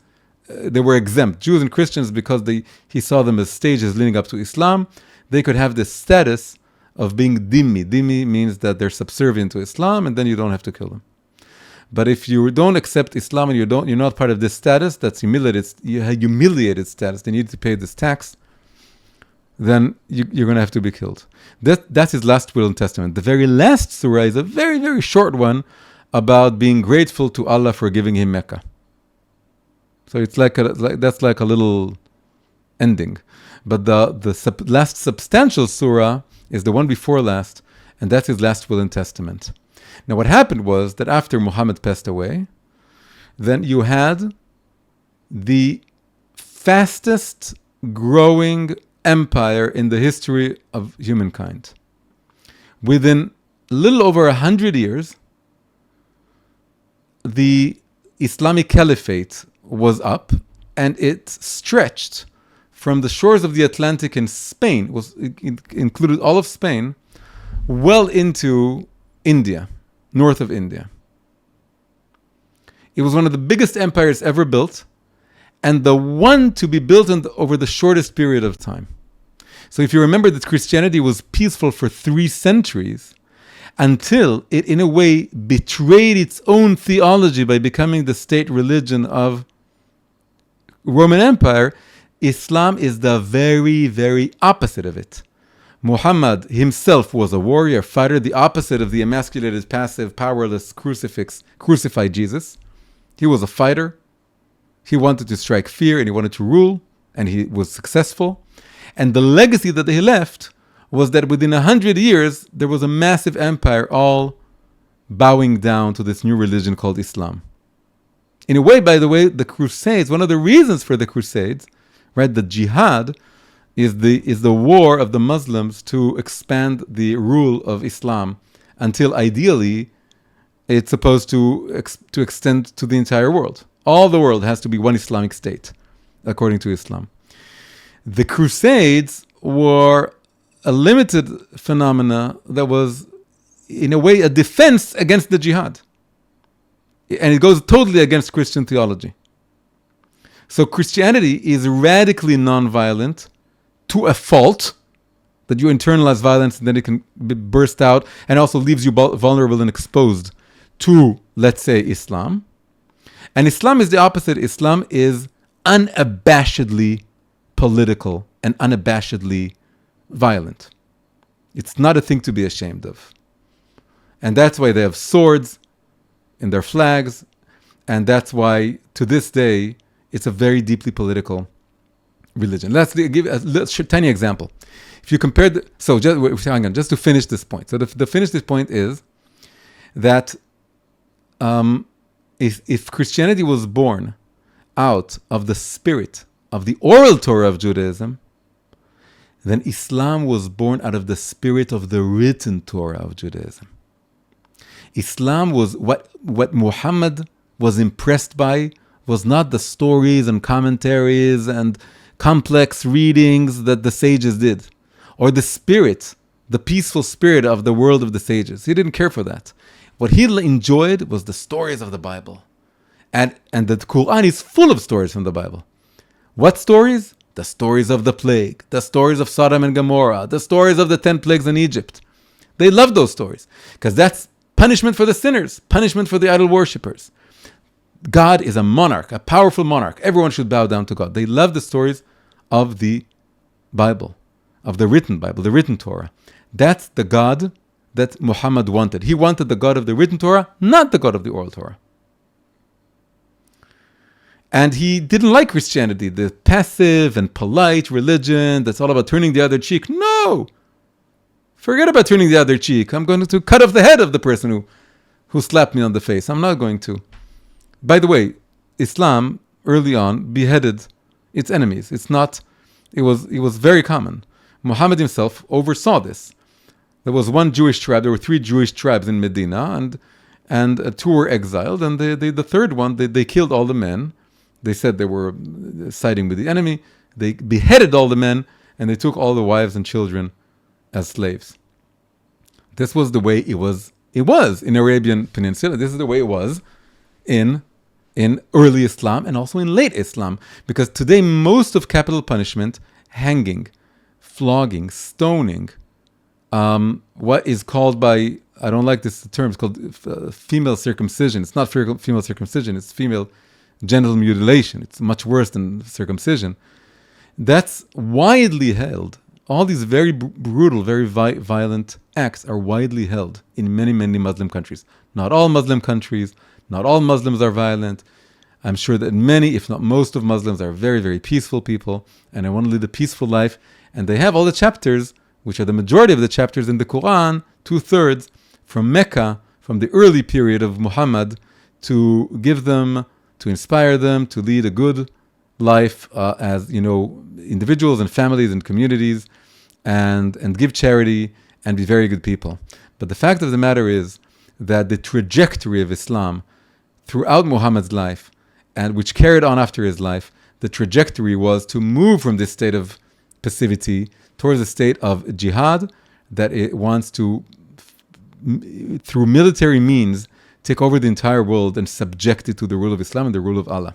they were exempt. Jews and Christians, because he saw them as stages leading up to Islam, they could have this status of being dhimmi. Dhimmi means that they're subservient to Islam, and then you don't have to kill them. But if you don't accept Islam and you're not part of this status, that's humiliated status, they need to pay this tax, then you're going to have to be killed. That's his last will and testament. The very last surah is a very, very short one about being grateful to Allah for giving him Mecca. So it's that's like a little ending. But the last substantial surah is the one before last, and that's his last will and testament. Now what happened was that after Muhammad passed away, then you had the fastest growing empire in the history of humankind. Within a little over 100 years, the Islamic Caliphate was up, and it stretched from the shores of the Atlantic in Spain, it included all of Spain, well into India, north of India. It was one of the biggest empires ever built, and the one to be built over the shortest period of time. So if you remember that Christianity was peaceful for 3 centuries, until it in a way betrayed its own theology by becoming the state religion of Roman Empire, Islam is the very, very opposite of it. Muhammad himself was a warrior fighter, the opposite of the emasculated, passive, powerless, crucified Jesus. He was a fighter. He wanted to strike fear and he wanted to rule, and he was successful. And the legacy that he left was that within 100 years, there was a massive empire all bowing down to this new religion called Islam. In a way, by the way, the Crusades, one of the reasons for the Crusades, right, the jihad, is the war of the Muslims to expand the rule of Islam until ideally it's supposed to extend to the entire world. All the world has to be one Islamic state, according to Islam. The Crusades were a limited phenomena that was, in a way, a defense against the jihad. And it goes totally against Christian theology. So Christianity is radically non-violent to a fault, that you internalize violence and then it can burst out, and also leaves you vulnerable and exposed to, let's say, Islam. And Islam is the opposite. Islam is unabashedly political and unabashedly violent. It's not a thing to be ashamed of. And that's why they have swords in their flags, and that's why, to this day, it's a very deeply political religion. Let's give a tiny example. If you compare just to finish this point. So to finish this point is that if Christianity was born out of the spirit of the oral Torah of Judaism, then Islam was born out of the spirit of the written Torah of Judaism. Islam was what Muhammad was impressed by was not the stories and commentaries and complex readings that the sages did, or the spirit, the peaceful spirit of the world of the sages. He didn't care for that. What he enjoyed was the stories of the Bible. And the Quran is full of stories from the Bible. What stories? The stories of the plague, the stories of Sodom and Gomorrah, the stories of the 10 plagues in Egypt. They love those stories because that's punishment for the sinners, punishment for the idol worshippers. God is a monarch, a powerful monarch. Everyone should bow down to God. They love the stories of the Bible, of the written Bible, the written Torah. That's the God that Muhammad wanted. He wanted the God of the written Torah, not the God of the oral Torah. And he didn't like Christianity, the passive and polite religion that's all about turning the other cheek. No! Forget about turning the other cheek. I'm going to cut off the head of the person who slapped me on the face. I'm not going to. By the way, Islam early on beheaded its enemies. It was very common. Muhammad himself oversaw this. There was one Jewish tribe, there were 3 Jewish tribes in Medina, and 2 were exiled, and the third one, they killed all the men. They said they were siding with the enemy. They beheaded all the men, and they took all the wives and children as slaves. This was the way it was in Arabian Peninsula. This is the way it was in early Islam and also in late Islam. Because today, most of capital punishment, hanging, flogging, stoning, what is called by, I don't like this term, it's called female circumcision. It's not female circumcision, it's female genital mutilation. It's much worse than circumcision. That's widely held. All these very brutal, very violent acts are widely held in many, many Muslim countries. Not all Muslim countries, not all Muslims are violent. I'm sure that many, if not most of Muslims are very, very peaceful people, and they want to lead a peaceful life. And they have all the chapters, which are the majority of the chapters in the Quran, 2/3, from Mecca, from the early period of Muhammad, to give them, to inspire them to lead a good life as individuals and families and communities, and give charity and be very good people. But the fact of the matter is that the trajectory of Islam throughout Muhammad's life, and which carried on after his life, the trajectory was to move from this state of passivity towards a state of jihad, that it wants to, through military means, take over the entire world and subject it to the rule of Islam and the rule of Allah.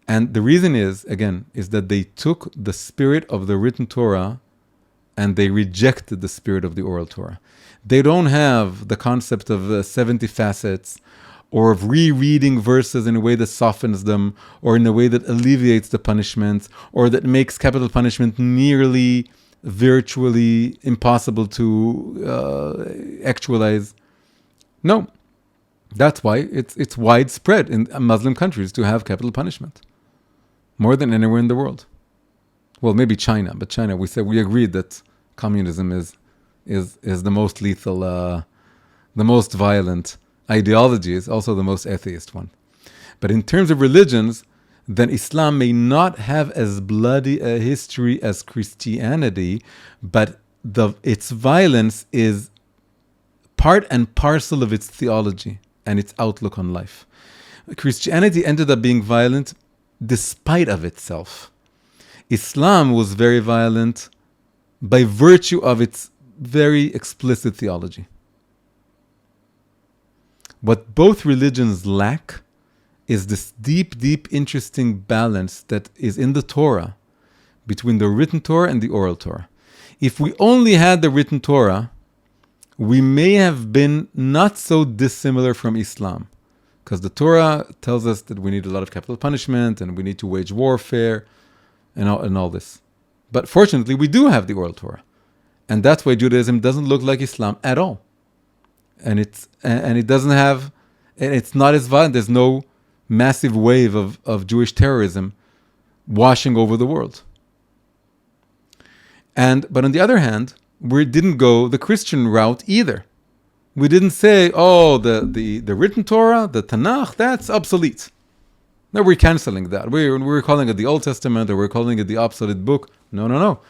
And the reason is that they took the spirit of the written Torah and they rejected the spirit of the oral Torah. They don't have the concept of 70 facets, or of rereading verses in a way that softens them, or in a way that alleviates the punishment, or that makes capital punishment nearly virtually impossible to actualize. No. That's why it's widespread in Muslim countries to have capital punishment, more than anywhere in the world. Well, maybe China, but China, we agreed that communism is the most lethal, the most violent ideology, is also the most atheist one. But in terms of religions, then Islam may not have as bloody a history as Christianity, but its violence is part and parcel of its theology and its outlook on life. Christianity ended up being violent despite of itself. Islam was very violent by virtue of its very explicit theology. What both religions lack is this deep, deep, interesting balance that is in the Torah between the written Torah and the oral Torah. If we only had the written Torah, we may have been not so dissimilar from Islam, because the Torah tells us that we need a lot of capital punishment and we need to wage warfare and all this. But fortunately, we do have the oral Torah, and that's why Judaism doesn't look like Islam at all, and it doesn't have, and it's not as violent. There's no massive wave of Jewish terrorism washing over the world. But on the other hand, we didn't go the Christian route either. We didn't say, the written Torah, the Tanakh, that's obsolete. No, we're canceling that. We're calling it the Old Testament, or we're calling it the obsolete book. No.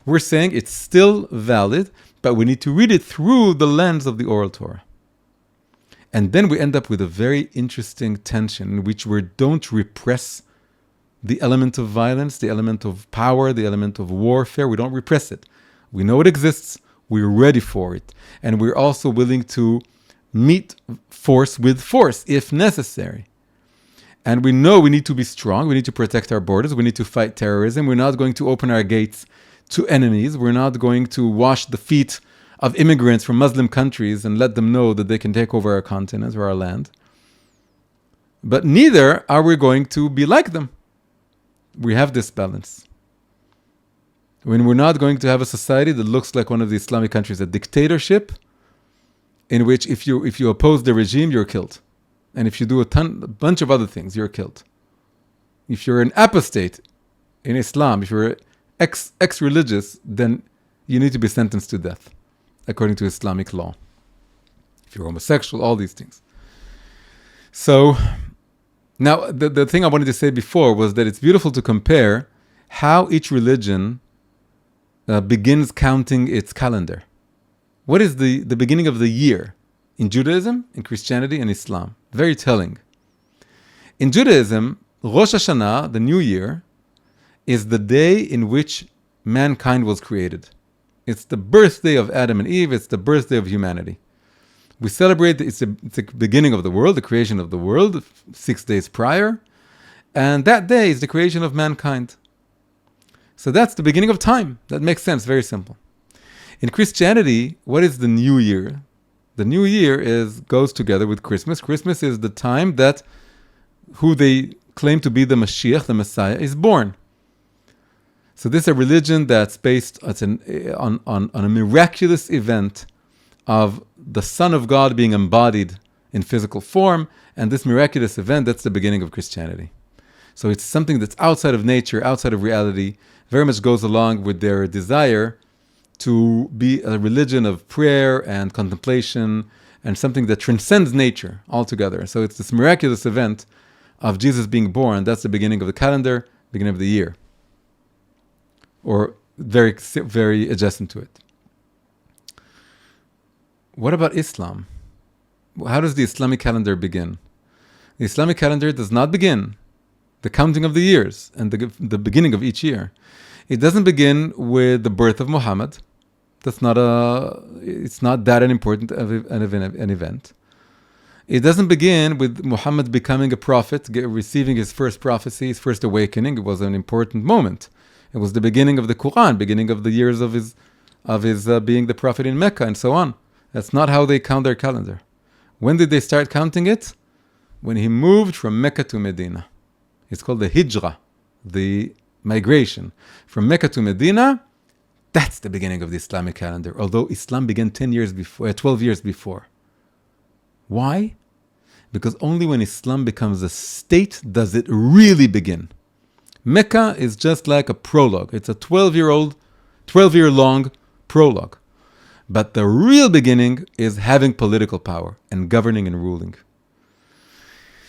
We're saying it's still valid, but we need to read it through the lens of the oral Torah. And then we end up with a very interesting tension in which we don't repress the element of violence, the element of power, the element of warfare. We don't repress it. We know it exists. We're ready for it. And we're also willing to meet force with force if necessary. And we know we need to be strong. We need to protect our borders. We need to fight terrorism. We're not going to open our gates to enemies. We're not going to wash the feet of immigrants from Muslim countries and let them know that they can take over our continent or our land. But neither are we going to be like them. We have this balance. When we're not going to have a society that looks like one of the Islamic countries, a dictatorship, in which if you oppose the regime, you're killed. And if you do a bunch of other things, you're killed. If you're an apostate in Islam, if you're ex-religious, then you need to be sentenced to death, according to Islamic law. If you're homosexual, all these things. So, now the thing I wanted to say before was that it's beautiful to compare how each religion begins counting its calendar. What is the beginning of the year in Judaism, in Christianity, and Islam? Very telling. In Judaism, Rosh Hashanah, the new year, is the day in which mankind was created. It's the birthday of Adam and Eve. It's the birthday of humanity. We celebrate, it's the beginning of the world, the creation of the world, 6 days prior. And that day is the creation of mankind. So that's the beginning of time. That makes sense, very simple. In Christianity, what is the new year? The new year goes together with Christmas. Christmas is the time that who they claim to be the Mashiach, the Messiah, is born. So this is a religion that's based on a miraculous event of the Son of God being embodied in physical form, and this miraculous event, that's the beginning of Christianity. So it's something that's outside of nature, outside of reality, very much goes along with their desire to be a religion of prayer and contemplation and something that transcends nature altogether. So it's this miraculous event of Jesus being born. That's the beginning of the calendar, beginning of the year, or very, very adjacent to it. What about Islam? How does the Islamic calendar begin? The Islamic calendar does not begin the counting of the years and the beginning of each year. It doesn't begin with the birth of Muhammad. It's not that an important an event. It doesn't begin with Muhammad becoming a prophet, receiving his first prophecy, his first awakening. It was an important moment. It was the beginning of the Quran, beginning of the years of his being the prophet in Mecca, and so on. That's not how they count their calendar. When did they start counting it? When he moved from Mecca to Medina. It's called the Hijrah, the migration from Mecca to Medina. That's the beginning of the Islamic calendar, although Islam began 12 years before. Why? Because only when Islam becomes a state does it really begin. Mecca is just like a prologue. It's a 12-year-long prologue. But the real beginning is having political power and governing and ruling.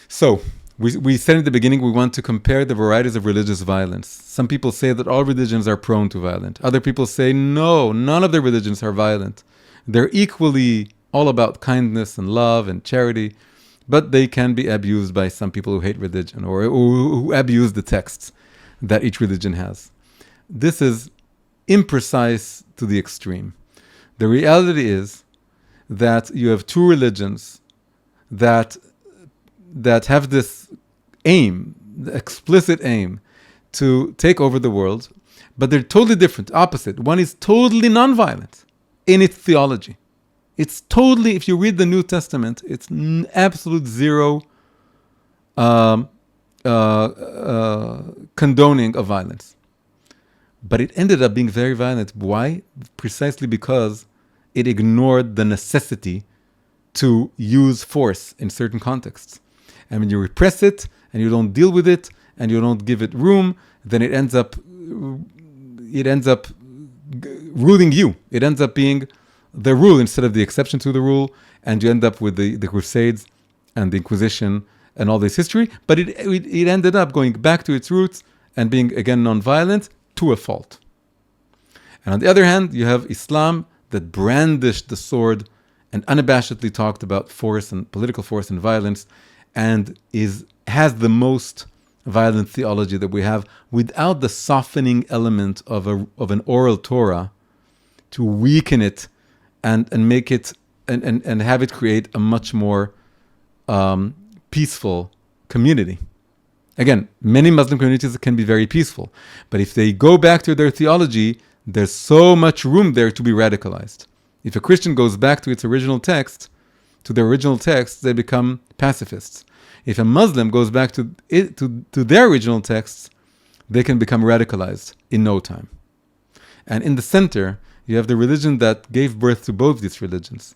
So, we said in the beginning we want to compare the varieties of religious violence. Some people say that all religions are prone to violence. Other people say, no, none of the religions are violent. They're equally all about kindness and love and charity, but they can be abused by some people who hate religion or who abuse the texts that each religion has. This is imprecise to the extreme. The reality is that you have two religions that have this aim, the explicit aim, to take over the world, but they're totally different, opposite. One is totally nonviolent in its theology. It's totally, if you read the New Testament, it's absolute zero condoning of violence. But it ended up being very violent. Why? Precisely because it ignored the necessity to use force in certain contexts. And when you repress it, and you don't deal with it, and you don't give it room, then it ends up ruling you. It ends up being the rule instead of the exception to the rule, and you end up with the Crusades and the Inquisition and all this history, but it ended up going back to its roots and being, again, non-violent to a fault. And on the other hand, you have Islam that brandished the sword and unabashedly talked about force and political force and violence, and has the most violent theology that we have, without the softening element of an oral Torah to weaken it and make it and have it create a much more peaceful community. Again, many Muslim communities can be very peaceful, but if they go back to their theology, there's so much room there to be radicalized. If a Christian goes back to its original text, they become pacifists. If a Muslim goes back to their original texts, they can become radicalized in no time. And in the center, you have the religion that gave birth to both these religions.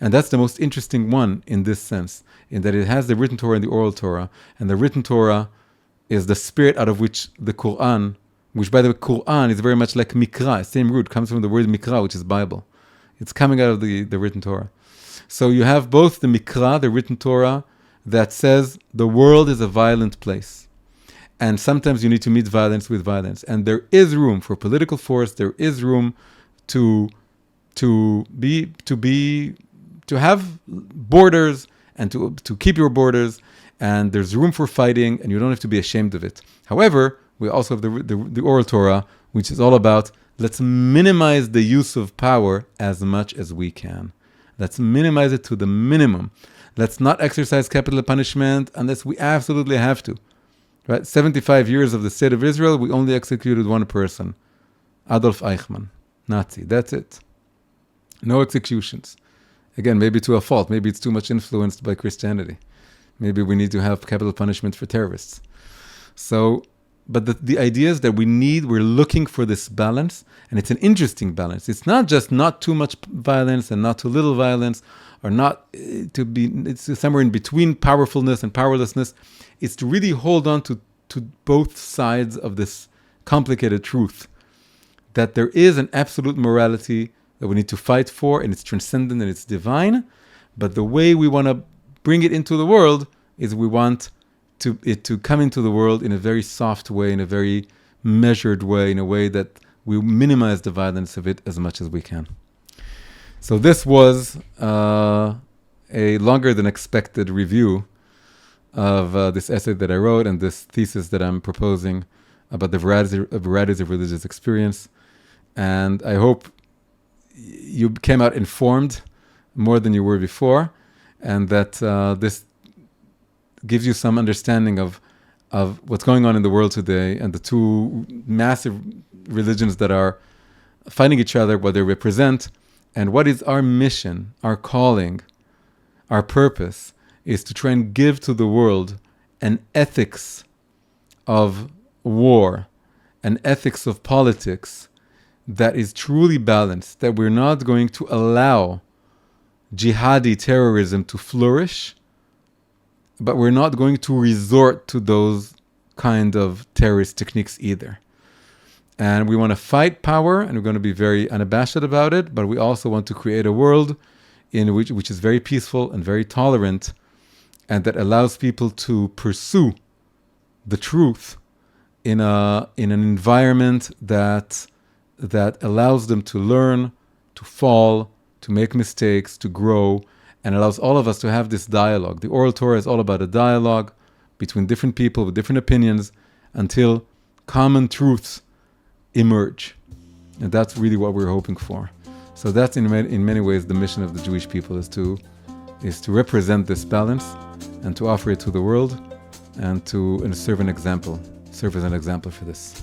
And that's the most interesting one in this sense, in that it has the written Torah and the oral Torah. And the written Torah is the spirit out of which the Quran, which by the way, Quran is very much like Mikra, same root, comes from the word Mikra, which is Bible. It's coming out of the written Torah. So you have both the Mikra, the written Torah, that says the world is a violent place. And sometimes you need to meet violence with violence. And there is room for political force, there is room to have borders and to keep your borders, and there's room for fighting, and you don't have to be ashamed of it. However, we also have the oral Torah, which is all about let's minimize the use of power as much as we can. Let's minimize it to the minimum. Let's not exercise capital punishment unless we absolutely have to. Right? 75 years of the state of Israel, we only executed one person, Adolf Eichmann, Nazi. That's it. No executions. Again, maybe to a fault. Maybe it's too much influenced by Christianity. Maybe we need to have capital punishment for terrorists. So, but the idea is that we're looking for this balance, and it's an interesting balance. It's not just not too much violence and not too little violence, or not it's somewhere in between powerfulness and powerlessness. It's to really hold on to both sides of this complicated truth, that there is an absolute morality that we need to fight for, and it's transcendent and it's divine, but the way we want to bring it into the world is we want it to come into the world in a very soft way, in a very measured way, in a way that we minimize the violence of it as much as we can. So this was a longer than expected review of this essay that I wrote and this thesis that I'm proposing about the varieties of religious experience. And I hope you came out informed more than you were before, and that this gives you some understanding of what's going on in the world today, and the two massive religions that are fighting each other, what they represent, and what is our mission, our calling, our purpose, is to try and give to the world an ethics of war, an ethics of politics that is truly balanced, that we're not going to allow jihadi terrorism to flourish, but we're not going to resort to those kind of terrorist techniques either. And we want to fight power, and we're going to be very unabashed about it, but we also want to create a world in which is very peaceful and very tolerant, and that allows people to pursue the truth in an environment that allows them to learn, to fall, to make mistakes, to grow, and allows all of us to have this dialogue. The oral Torah is all about a dialogue between different people with different opinions until common truths emerge. And that's really what we're hoping for. So that's in many ways the mission of the Jewish people, is to represent this balance and to offer it to the world, and to serve as an example for this.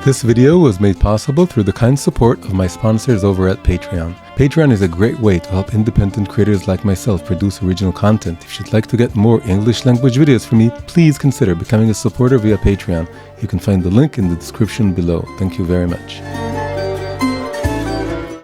This video was made possible through the kind support of my sponsors over at Patreon. Patreon is a great way to help independent creators like myself produce original content. If you'd like to get more English language videos from me, please consider becoming a supporter via Patreon. You can find the link in the description below. Thank you very much.